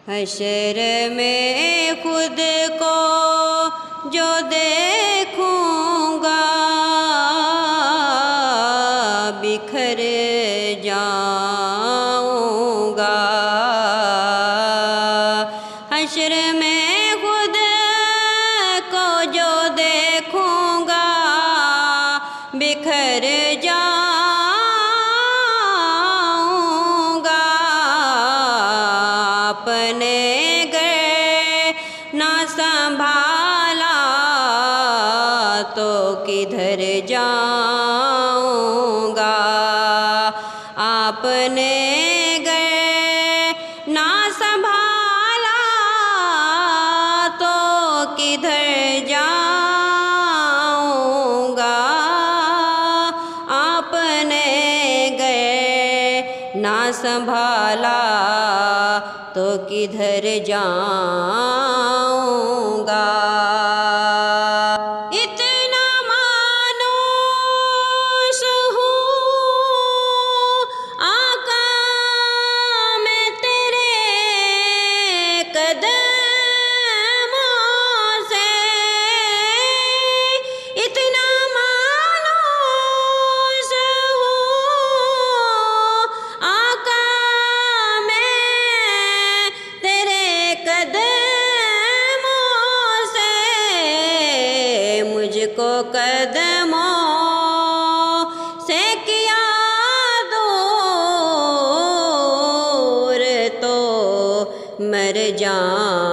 हशर में खुद को जो देखूंगा बिखर जाऊंगा। हशर में खुद को जो देखूंगा बिखर जाऊंगा। अपने घर ना संभाला तो किधर जाऊंगा। आपने घर ना संभाला तो किधर जाऊंगा। आपने घर ना संभाला तो किधर जाऊंगा। इतना मायूस हूँ आका मैं तेरे कदमों से। इतना मायूस हूँ आका मैं तेरे कदमों से। मुझको कदमों से किया दूर तो मर जाऊं।